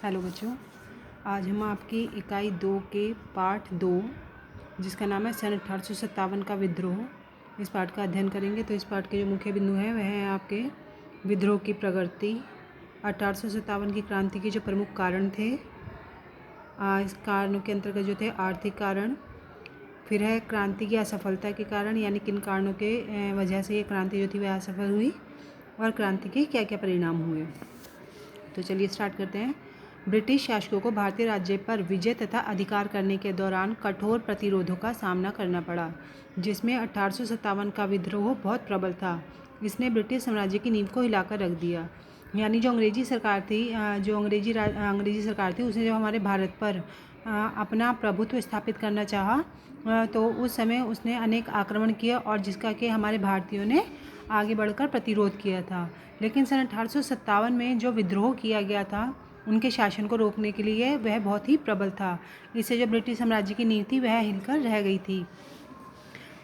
Hello बच्चों, आज हम आपकी इकाई 2 के पाठ 2 जिसका नाम है सन 1857 का विद्रोह, इस पाठ का अध्ययन करेंगे। तो इस पाठ के जो मुख्य बिंदु हैं वह हैं आपके विद्रोह की प्रगति, 1857 की क्रांति के जो प्रमुख कारण थे, इस कारणों के अंतर्गत जो थे आर्थिक कारण, फिर है क्रांति की असफलता के कारण, यानी किन कारणों के वजह से ये क्रांति जो थी वह असफल हुई, और क्रांति के क्या क्या परिणाम हुए। तो चलिए स्टार्ट करते हैं। ब्रिटिश शासकों को भारतीय राज्य पर विजय तथा अधिकार करने के दौरान कठोर प्रतिरोधों का सामना करना पड़ा, जिसमें 1857 का विद्रोह बहुत प्रबल था। इसने ब्रिटिश साम्राज्य की नींव को हिलाकर रख दिया। यानी जो अंग्रेजी सरकार थी, अंग्रेजी सरकार थी, उसने जब हमारे भारत पर अपना प्रभुत्व स्थापित करना चाहा, तो उस समय उसने अनेक आक्रमण किए और जिसका कि हमारे भारतीयों ने आगे बढ़कर प्रतिरोध किया था। लेकिन सन 1857 में जो विद्रोह किया गया था उनके शासन को रोकने के लिए, वह बहुत ही प्रबल था। इससे जो ब्रिटिश साम्राज्य की नींव थी वह हिलकर रह गई थी।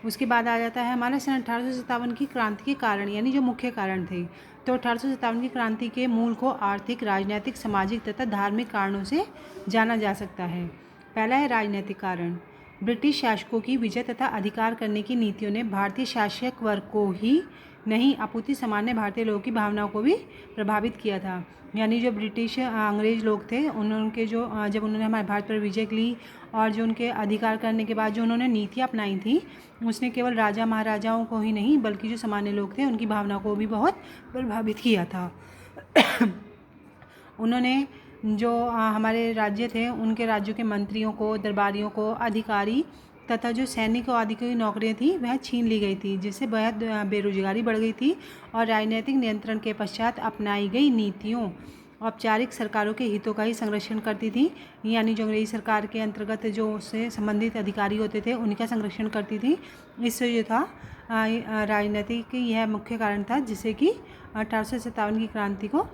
उसके बाद आ जाता है हमारा सन 1857 की क्रांति के कारण, यानी जो मुख्य कारण थे। तो 1857 की क्रांति के मूल को आर्थिक, राजनीतिक, सामाजिक तथा धार्मिक कारणों से जाना जा सकता है। पहला है राजनीतिक कारण। ब्रिटिश शासकों की विजय तथा अधिकार करने की नीतियों ने भारतीय शासक वर्ग को ही नहीं अपितु सामान्य भारतीय लोगों की भावनाओं को भी प्रभावित किया था। यानी जो ब्रिटिश अंग्रेज लोग थे, उनके जो जब उन्होंने हमारे भारत पर विजय ली और जो उनके अधिकार करने के बाद जो उन्होंने नीतियाँ अपनाई थी, उसने केवल राजा महाराजाओं को ही नहीं बल्कि जो सामान्य लोग थे उनकी भावनाओं को भी बहुत प्रभावित किया था। उन्होंने जो हमारे राज्य थे उनके राज्यों के मंत्रियों को, दरबारियों को, अधिकारी तथा जो सैनिक आदि की नौकरियां थी वह छीन ली गई थी, जिससे बहुत बेरोजगारी बढ़ गई थी। और राजनीतिक नियंत्रण के पश्चात अपनाई गई नीतियों औपचारिक सरकारों के हितों का ही संरक्षण करती थी। यानी जो अंग्रेजी सरकार के अंतर्गत जो उससे संबंधित अधिकारी होते थे उनका संरक्षण करती थी। इससे जो था राजनीतिक यह मुख्य कारण था जिससे कि 1857 की क्रांति को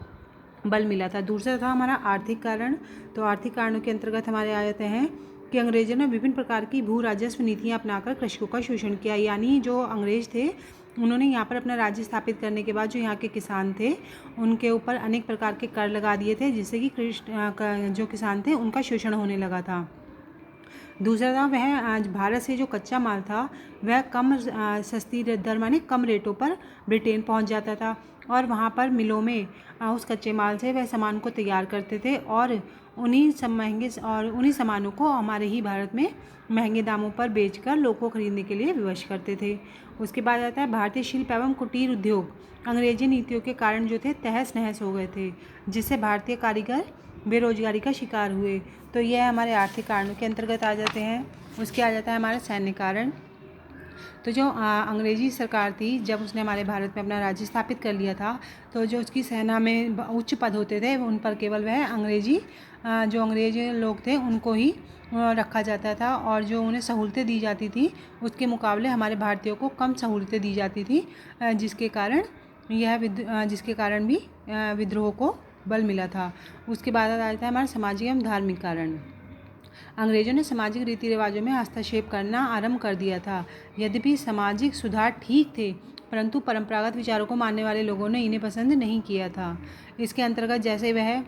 बल मिला था। दूसरा था हमारा आर्थिक कारण। तो आर्थिक कारणों के अंतर्गत हमारे आ जाते हैं कि अंग्रेजों ने विभिन्न प्रकार की भू राजस्व नीतियाँ अपनाकर कृषकों का शोषण किया। यानी जो अंग्रेज थे उन्होंने यहाँ पर अपना राज्य स्थापित करने के बाद जो यहाँ के किसान थे उनके ऊपर अनेक प्रकार के कर लगा दिए थे, जिससे कि जो किसान थे उनका शोषण होने लगा था। दूसरा था वह भारत से जो कच्चा माल था वह कम सस्ती दर माने कम रेटों पर ब्रिटेन पहुंच जाता था और वहां पर मिलों में उस कच्चे माल से वह सामान को तैयार करते थे और उन्हीं सामानों को हमारे ही भारत में महंगे दामों पर बेचकर लोगों को खरीदने के लिए विवश करते थे। उसके बाद आता है भारतीय शिल्प एवं कुटीर उद्योग अंग्रेजी नीतियों के कारण जो थे तहस नहस हो गए थे, जिससे भारतीय कारीगर बेरोजगारी का शिकार हुए। तो यह हमारे आर्थिक कारणों के अंतर्गत आ जाते हैं। उसके आ जाता है हमारा सैन्य कारण। तो जो अंग्रेजी सरकार थी जब उसने हमारे भारत में अपना राज्य स्थापित कर लिया था, तो जो उसकी सेना में उच्च पद होते थे उन पर केवल वह जो अंग्रेजी लोग थे उनको ही रखा जाता था और जो उन्हें सहूलतें दी जाती थी उसके मुकाबले हमारे भारतीयों को कम सहूलतें दी जाती थी, जिसके कारण भी विद्रोह को बल मिला था। उसके बाद आ जाता है हमारा सामाजिक एवं धार्मिक कारण। अंग्रेजों ने सामाजिक रीति रिवाजों में हस्तक्षेप करना आरंभ कर दिया था। यद्यपि सामाजिक सुधार ठीक थे, परंतु परंपरागत विचारों को मानने वाले लोगों ने इन्हें पसंद नहीं किया था। इसके अंतर्गत जैसे वह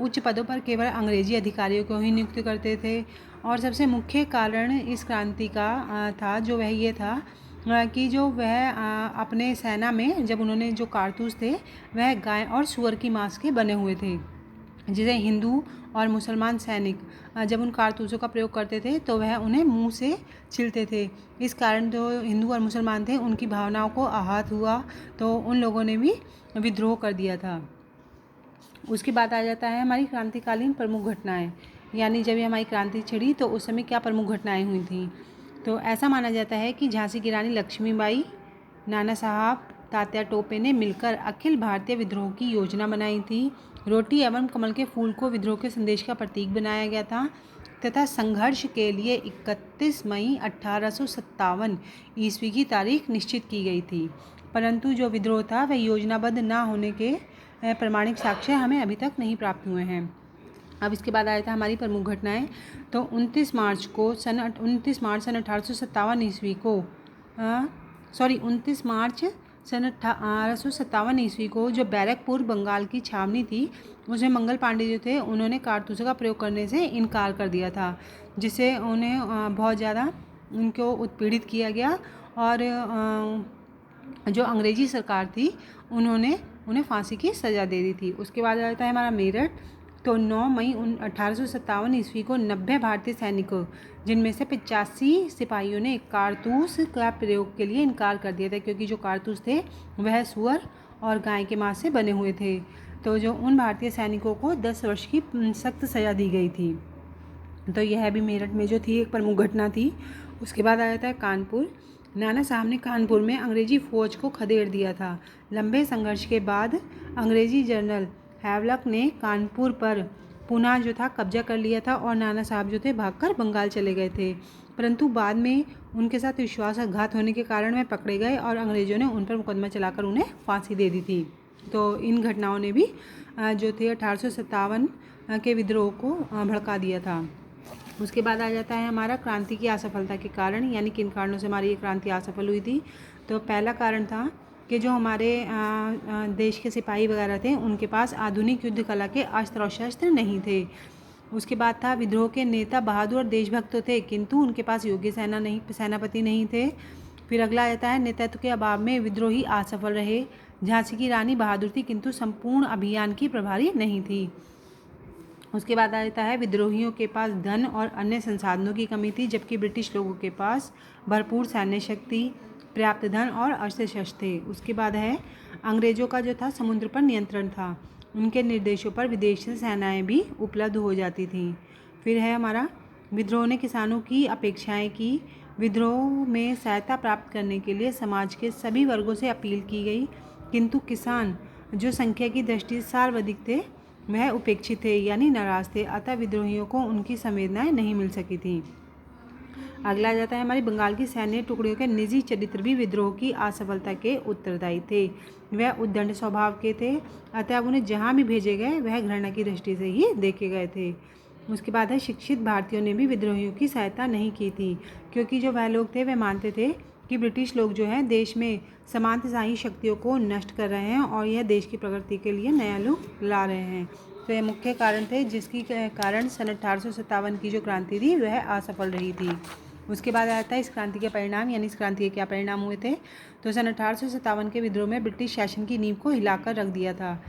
उच्च पदों पर केवल अंग्रेजी अधिकारियों को ही नियुक्त करते थे। और सबसे मुख्य कारण इस क्रांति का था जो वह ये था कि जो वह अपने सेना में जब उन्होंने जो कारतूस थे वह गाय और सुअर की मांस के बने हुए थे, जिसे हिंदू और मुसलमान सैनिक जब उन कारतूसों का प्रयोग करते थे तो वह उन्हें मुंह से छीलते थे। इस कारण जो हिंदू और मुसलमान थे उनकी भावनाओं को आहत हुआ, तो उन लोगों ने भी विद्रोह कर दिया था। उसके बाद आ जाता है हमारी क्रांतिकालीन प्रमुख घटनाएं। यानी जब ये हमारी क्रांति छिड़ी तो उस समय क्या प्रमुख घटनाएं हुई थी। तो ऐसा माना जाता है कि झांसी की रानी लक्ष्मीबाई, नाना साहब, तात्या टोपे ने मिलकर अखिल भारतीय विद्रोह की योजना बनाई थी। रोटी एवं कमल के फूल को विद्रोह के संदेश का प्रतीक बनाया गया था तथा संघर्ष के लिए 31 मई 1857 ईस्वी की तारीख निश्चित की गई थी। परंतु जो विद्रोह था वह योजनाबद्ध न होने के प्रमाणिक साक्ष्य हमें अभी तक नहीं प्राप्त हुए हैं। अब इसके बाद आया था हमारी प्रमुख घटनाएं। तो 29 मार्च सन 1857 ईस्वी को 29 मार्च सन 1857 ईस्वी को जो बैरकपुर बंगाल की छावनी थी, उसमें मंगल पांडे जो थे उन्होंने कारतूसों का प्रयोग करने से इनकार कर दिया था, जिससे उन्हें बहुत ज़्यादा उनको उत्पीड़ित किया गया और जो अंग्रेजी सरकार थी उन्होंने उन्हें फांसी की सज़ा दे दी थी। उसके बाद आता है हमारा मेरठ। तो 9 मई 1857 ईस्वी को 90 भारतीय सैनिकों, जिनमें से 85 सिपाहियों ने कारतूस का प्रयोग के लिए इनकार कर दिया था, क्योंकि जो कारतूस थे वह सुअर और गाय के मांस से बने हुए थे। तो जो उन भारतीय सैनिकों को 10 वर्ष की सख्त सज़ा दी गई थी। तो यह भी मेरठ में जो थी एक प्रमुख घटना थी। उसके बाद आ जाता है कानपुर। नाना साहब ने कानपुर में अंग्रेजी फ़ौज को खदेड़ दिया था। लंबे संघर्ष के बाद अंग्रेजी जनरल हैवलॉक ने कानपुर पर पुनः जो था कब्जा कर लिया था और नाना साहब जो थे भागकर बंगाल चले गए थे, परंतु बाद में उनके साथ विश्वासघात होने के कारण वे पकड़े गए और अंग्रेज़ों ने उन पर मुकदमा चलाकर उन्हें फांसी दे दी थी। तो इन घटनाओं ने भी जो थे 1857 के विद्रोह को भड़का दिया था। उसके बाद आ जाता है हमारा क्रांति की असफलता के कारण, यानी किन कारणों से हमारी ये क्रांति असफल हुई थी। तो पहला कारण था कि जो हमारे देश के सिपाही वगैरह थे उनके पास आधुनिक युद्ध कला के अस्त्र और शस्त्र नहीं थे। उसके बाद था विद्रोह के नेता बहादुर और देशभक्त तो थे, किंतु उनके पास योग्य सेनापति नहीं थे। फिर अगला आ जाता है नेतृत्व के अभाव में विद्रोही असफल रहे। झांसी की रानी बहादुर थी, किंतु संपूर्ण अभियान की प्रभारी नहीं थी। उसके बाद आ जाता है विद्रोहियों के पास धन और अन्य संसाधनों की कमी थी, जबकि ब्रिटिश लोगों के पास भरपूर सैन्य शक्ति, पर्याप्त धन और अस्त्र शस्त्र थे। उसके बाद है अंग्रेज़ों का जो था समुद्र पर नियंत्रण था, उनके निर्देशों पर विदेशी सेनाएं भी उपलब्ध हो जाती थीं। फिर है हमारा विद्रोह ने किसानों की अपेक्षाएं की। विद्रोह में सहायता प्राप्त करने के लिए समाज के सभी वर्गों से अपील की गई, किंतु किसान जो संख्या की दृष्टि से सर्वाधिक थे वह उपेक्षित थे, यानी नाराज थे, अतः विद्रोहियों को उनकी संवेदनाएं नहीं मिल सकी थी। अगला जाता है हमारी बंगाल की सैन्य टुकड़ियों के निजी चरित्र भी विद्रोह की असफलता के उत्तरदायी थे। वह उद्दंड स्वभाव के थे, अतः उन्हें जहाँ भी भेजे गए वह घृणा की दृष्टि से ही देखे गए थे। उसके बाद है शिक्षित भारतीयों ने भी विद्रोहियों की सहायता नहीं की थी, क्योंकि जो वह लोग थे वह मानते थे कि ब्रिटिश लोग जो है देश में सामंतशाही शक्तियों को नष्ट कर रहे हैं और यह देश की प्रगति के लिए नया लुक ला रहे हैं। तो ये मुख्य कारण थे जिसकी कारण सन 1857 की जो क्रांति थी वह असफल रही थी। उसके बाद आता है इस क्रांति के परिणाम, यानी इस क्रांति के क्या परिणाम हुए थे। तो सन 1857 के विद्रोह में ब्रिटिश शासन की नींव को हिलाकर रख दिया था,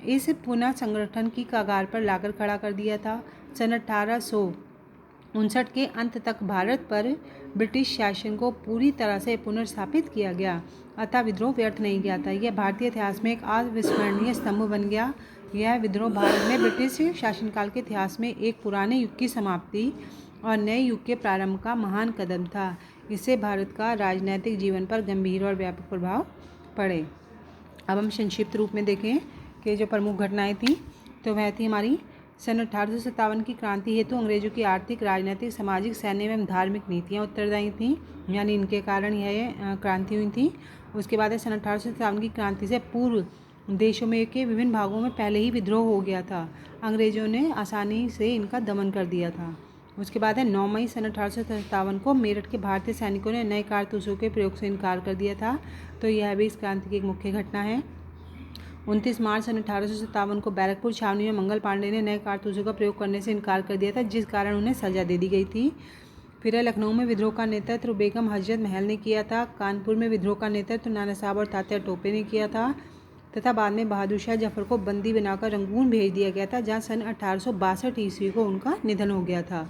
इस पुनः संगठन की कगार पर लाकर खड़ा कर दिया था। सन 1859 के अंत तक भारत पर ब्रिटिश शासन को पूरी तरह से पुनर्स्थापित किया गया, अतः विद्रोह व्यर्थ नहीं गया था। यह भारतीय इतिहास में एक अविस्मरणीय स्तंभ बन गया। यह विद्रोह भारत में ब्रिटिश शासनकाल के इतिहास में एक पुराने युग की समाप्ति और नए युग के प्रारंभ का महान कदम था। इससे भारत का राजनीतिक जीवन पर गंभीर और व्यापक प्रभाव पड़े। अब हम संक्षिप्त रूप में देखें कि जो प्रमुख घटनाएं थीं, तो वह थी हमारी सन 1857 की क्रांति हेतु अंग्रेजों की आर्थिक, राजनीतिक, सामाजिक, सैन्य एवं धार्मिक नीतियाँ उत्तरदायी थीं, यानी इनके कारण यह क्रांति हुई थी। उसके बाद सन 1857 की क्रांति से पूर्व देशों में के विभिन्न भागों में पहले ही विद्रोह हो गया था, अंग्रेजों ने आसानी से इनका दमन कर दिया था। उसके बाद है 9 मई सन 1857 को मेरठ के भारतीय सैनिकों ने नए कारतूसों के प्रयोग से इनकार कर दिया था, तो यह भी इस क्रांति की एक मुख्य घटना है। 29 मार्च सन 1857 को बैरकपुर छावनी में मंगल पांडे ने नए कारतूसों का प्रयोग करने से इनकार कर दिया था, जिस कारण उन्हें सजा दे दी गई थी। फिर लखनऊ में विद्रोह का नेतृत्व बेगम हजरत महल ने किया था। कानपुर में विद्रोह का नेतृत्व नाना साहब और तात्या टोपे ने किया था, तथा बाद में बहादुर शाह जफर को बंदी बनाकर रंगून भेज दिया गया था, जहाँ सन 1862 ईस्वी को उनका निधन हो गया था।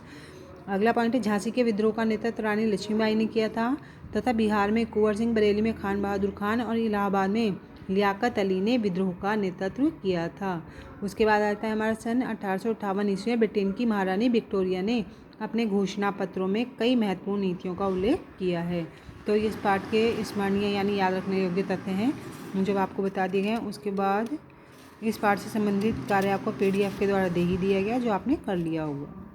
अगला पॉइंट है झांसी के विद्रोह का नेतृत्व रानी लक्ष्मीबाई ने किया था, तथा बिहार में कुंवर सिंह, बरेली में खान बहादुर खान और इलाहाबाद में लियाकत अली ने विद्रोह का नेतृत्व किया था। उसके बाद आता है हमारा सन 1858 ईस्वी में ब्रिटेन की महारानी विक्टोरिया ने अपने घोषणा पत्रों में कई महत्वपूर्ण नीतियों का उल्लेख किया है। तो इस पाठ के स्मरणीय यानी याद रखने योग्य तथ्य हैं जो आपको बता दिए गए। उसके बाद इस पाठ से संबंधित कार्य आपको PDF के द्वारा दे ही दिया गया, जो आपने कर लिया होगा।